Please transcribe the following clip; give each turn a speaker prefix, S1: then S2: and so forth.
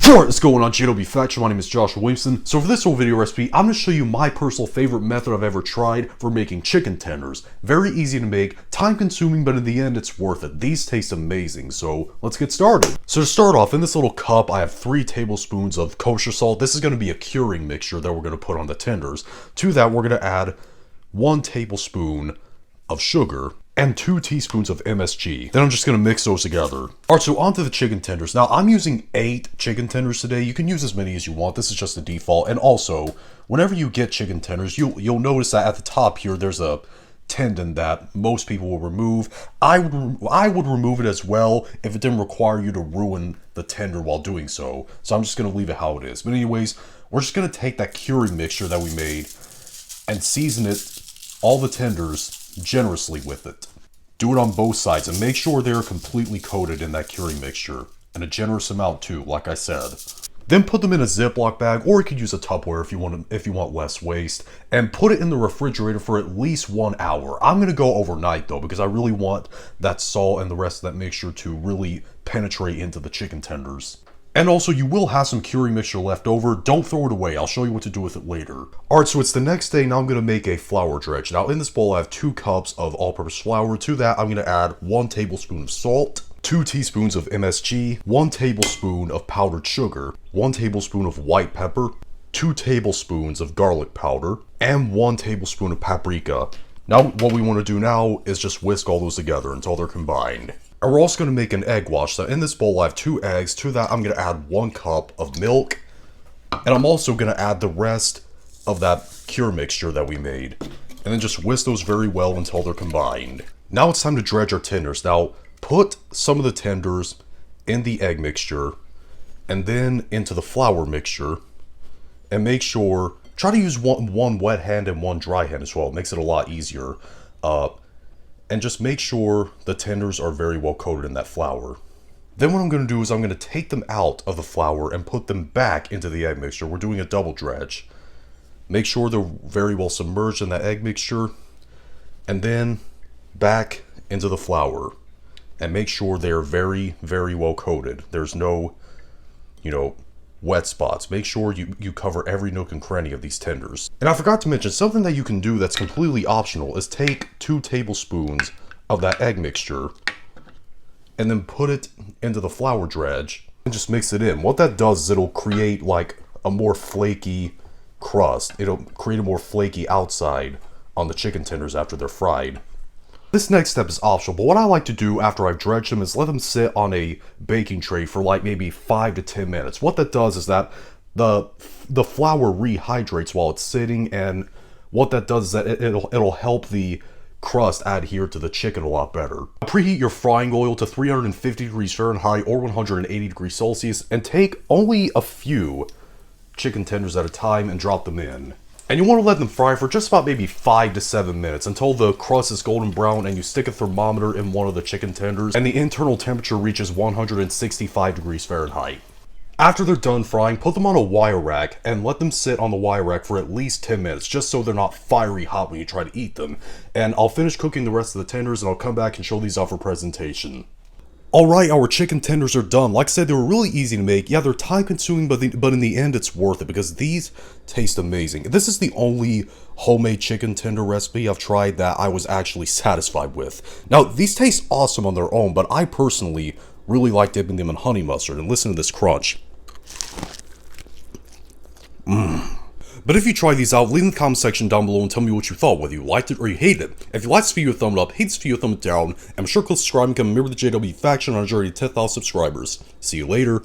S1: What's going on, JW Faction? My name is Joshua Williamson. So for this whole video recipe, I'm going to show you my personal favorite method I've ever tried for making chicken tenders. Very easy to make, time consuming, but in the end it's worth it. These taste amazing, so let's get started. So to start off, in this little cup, I have 3 tablespoons of kosher salt. This is going to be a curing mixture that we're going to put on the tenders. To that, we're going to add 1 tablespoon of sugar and 2 teaspoons of MSG. Then I'm just gonna mix those together. Alright, so onto the chicken tenders. Now I'm using 8 chicken tenders today. You can use as many as you want. This is just the default. And also, whenever you get chicken tenders, you'll notice that at the top here, there's a tendon that most people will remove. I would remove it as well if it didn't require you to ruin the tender while doing so. So I'm just gonna leave it how it is. But anyways, we're just gonna take that curing mixture that we made and season it, all the tenders, generously with it. Do it on both sides and make sure they're completely coated in that curing mixture, and a generous amount too, like I said. Then put them in a Ziploc bag, or you could use a Tupperware if you want less waste, and put it in the refrigerator for at least 1 hour. I'm gonna go overnight though, because I really want that salt and the rest of that mixture to really penetrate into the chicken tenders. And also, you will have some curing mixture left over. Don't throw it away. I'll show you what to do with it later. Alright, so it's the next day. Now I'm going to make a flour dredge. Now in this bowl, I have 2 cups of all-purpose flour. To that, I'm going to add 1 tablespoon of salt, 2 teaspoons of MSG, 1 tablespoon of powdered sugar, 1 tablespoon of white pepper, 2 tablespoons of garlic powder, and 1 tablespoon of paprika. Now, what we want to do now is just whisk all those together until they're combined. And we're also going to make an egg wash. So in this bowl, I have 2 eggs. To that, I'm going to add 1 cup of milk. And I'm also going to add the rest of that cure mixture that we made. And then just whisk those very well until they're combined. Now it's time to dredge our tenders. Now, put some of the tenders in the egg mixture and then into the flour mixture. And make sure, try to use one wet hand and 1 dry hand as well. It makes it a lot easier. And just make sure the tenders are very well coated in that flour. Then what I'm going to do is I'm going to take them out of the flour and put them back into the egg mixture. We're doing a double dredge. Make sure they're very well submerged in that egg mixture. And then back into the flour. And make sure they're very, very well coated. There's no, wet spots. Make sure you cover every nook and cranny of these tenders. And I forgot to mention, something that you can do that's completely optional is take 2 tablespoons of that egg mixture and then put it into the flour dredge and just mix it in. What that does is it'll create like a more flaky crust. It'll create a more flaky outside on the chicken tenders after they're fried. This next step is optional, but what I like to do after I've dredged them is let them sit on a baking tray for like maybe 5 to 10 minutes. What that does is that the flour rehydrates while it's sitting, and what that does is that it'll help the crust adhere to the chicken a lot better. Preheat your frying oil to 350 degrees Fahrenheit or 180 degrees Celsius and take only a few chicken tenders at a time and drop them in. And you want to let them fry for just about maybe 5 to 7 minutes until the crust is golden brown and you stick a thermometer in one of the chicken tenders and the internal temperature reaches 165 degrees Fahrenheit. After they're done frying, put them on a wire rack and let them sit on the wire rack for at least 10 minutes just so they're not fiery hot when you try to eat them. And I'll finish cooking the rest of the tenders and I'll come back and show these off for presentation. Alright, our chicken tenders are done. Like I said, they were really easy to make. Yeah, they're time consuming, but in the end it's worth it because these taste amazing. This is the only homemade chicken tender recipe I've tried that I was actually satisfied with. Now, these taste awesome on their own, but I personally really like dipping them in honey mustard. And listen to this crunch. But if you try these out, leave in the comment section down below and tell me what you thought, whether you liked it or you hated it. If you liked this video, thumb it up, hate this video, thumb it down, and be sure to click subscribe and become a member of the JW Faction on our journey to 10,000 subscribers. See you later.